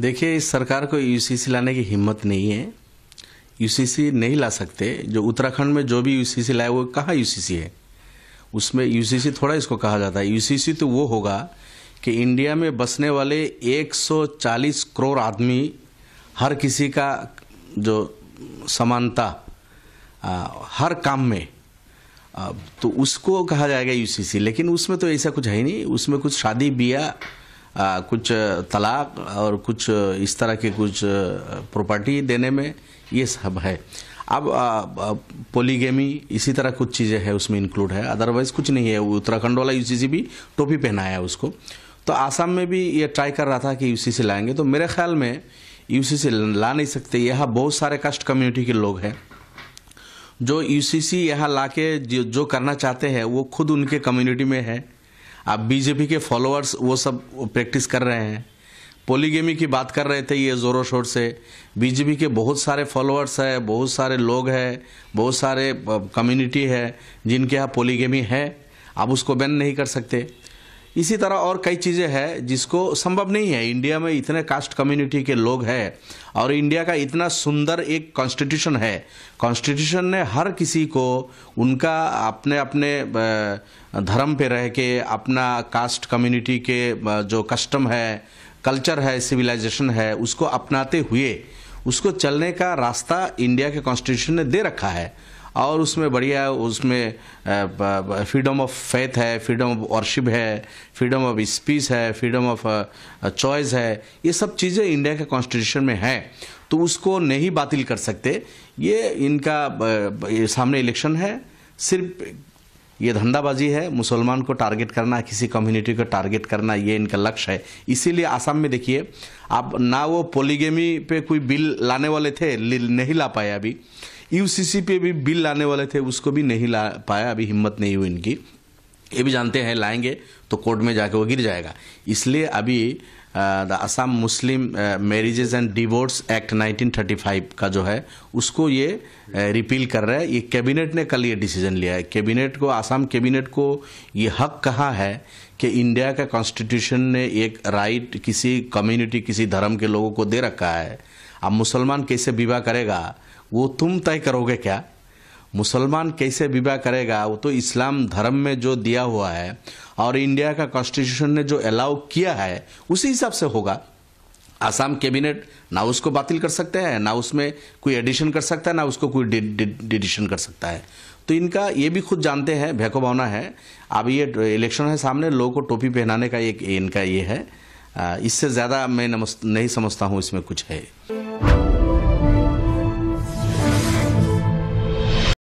देखिए, इस सरकार को यूसीसी लाने की हिम्मत नहीं है। यूसीसी नहीं ला सकते। जो उत्तराखंड में जो भी यूसीसी लाए वो कहाँ यूसीसी है, उसमें यूसीसी थोड़ा इसको कहा जाता है। यूसीसी तो वो होगा कि इंडिया में बसने वाले 140 करोड़ आदमी, हर किसी का जो समानता हर काम में, तो उसको कहा जाएगा यूसीसी। लेकिन उसमें तो ऐसा कुछ है ही नहीं। उसमें कुछ शादी ब्याह, कुछ तलाक और कुछ इस तरह के कुछ प्रॉपर्टी देने में ये सब है। अब पोलीगेमी इसी तरह कुछ चीज़ें हैं उसमें इंक्लूड है, अदरवाइज कुछ नहीं है। उत्तराखंड वाला यूसीसी भी टोपी पहनाया है उसको। तो आसाम में भी ये ट्राई कर रहा था कि यूसीसी लाएंगे, तो मेरे ख्याल में यूसीसी ला नहीं सकते। यहाँ बहुत सारे कास्ट कम्युनिटी के लोग हैं जो यूसीसी यहाँ लाके जो करना चाहते हैं वो खुद उनके कम्युनिटी में है। अब बीजेपी के फॉलोअर्स वो सब प्रैक्टिस कर रहे हैं। पोलीगेमी की बात कर रहे थे ये ज़ोरों शोर से। बीजेपी के बहुत सारे फॉलोअर्स है, बहुत सारे लोग हैं, बहुत सारे कम्युनिटी है जिनके यहाँ पोलीगेमी है। आप उसको बैन नहीं कर सकते। इसी तरह और कई चीज़ें हैं जिसको संभव नहीं है। इंडिया में इतने कास्ट कम्युनिटी के लोग हैं और इंडिया का इतना सुंदर एक कॉन्स्टिट्यूशन है। कॉन्स्टिट्यूशन ने हर किसी को उनका अपने अपने धर्म पे रह के, अपना कास्ट कम्युनिटी के जो कस्टम है, कल्चर है, सिविलाइजेशन है, उसको अपनाते हुए उसको चलने का रास्ता इंडिया के कॉन्स्टिट्यूशन ने दे रखा है। और उसमें बढ़िया, उसमें फ्रीडम ऑफ फेथ है, फ्रीडम ऑफ वर्शिप है, फ्रीडम ऑफ स्पीच है, फ्रीडम ऑफ चॉइस है। ये सब चीज़ें इंडिया के कॉन्स्टिट्यूशन में है, तो उसको नहीं बातिल कर सकते। ये इनका ये सामने इलेक्शन है, सिर्फ ये धंधाबाजी है। मुसलमान को टारगेट करना, किसी कम्युनिटी को टारगेट करना, ये इनका लक्ष्य है। इसीलिए आसाम में देखिए, आप ना वो पोलीगेमी पे कोई बिल लाने वाले थे, नहीं ला पाए। अभी यूसीसी पे भी बिल लाने वाले थे, उसको भी नहीं ला पाया। अभी हिम्मत नहीं हुई इनकी। ये भी जानते हैं लाएंगे तो कोर्ट में जाके वो गिर जाएगा। इसलिए अभी the Assam Muslim marriages and divorce act 1935 का जो है उसको ये रिपील कर रहा है। ये कैबिनेट ने कल ये डिसीजन लिया है। कैबिनेट को, आसाम कैबिनेट को ये हक कहाँ है कि इंडिया का कॉन्स्टिट्यूशन ने एक राइट किसी कम्युनिटी, किसी धर्म के लोगों को दे रखा है। अब मुसलमान कैसे विवाह करेगा वो तुम तय करोगे क्या? मुसलमान कैसे विवाह करेगा वो तो इस्लाम धर्म में जो दिया हुआ है और इंडिया का कॉन्स्टिट्यूशन ने जो अलाउ किया है उसी हिसाब से होगा। आसाम कैबिनेट ना उसको बातिल कर सकते हैं, ना उसमें कोई एडिशन कर सकता है, ना उसको कोई डिडिशन कर सकता है। तो इनका ये भी खुद जानते हैं, भैको भावना है। अब ये इलेक्शन है सामने, लोगों को टोपी पहनाने का एक इनका ये है। इससे ज़्यादा मैं नहीं समझता हूँ इसमें कुछ है।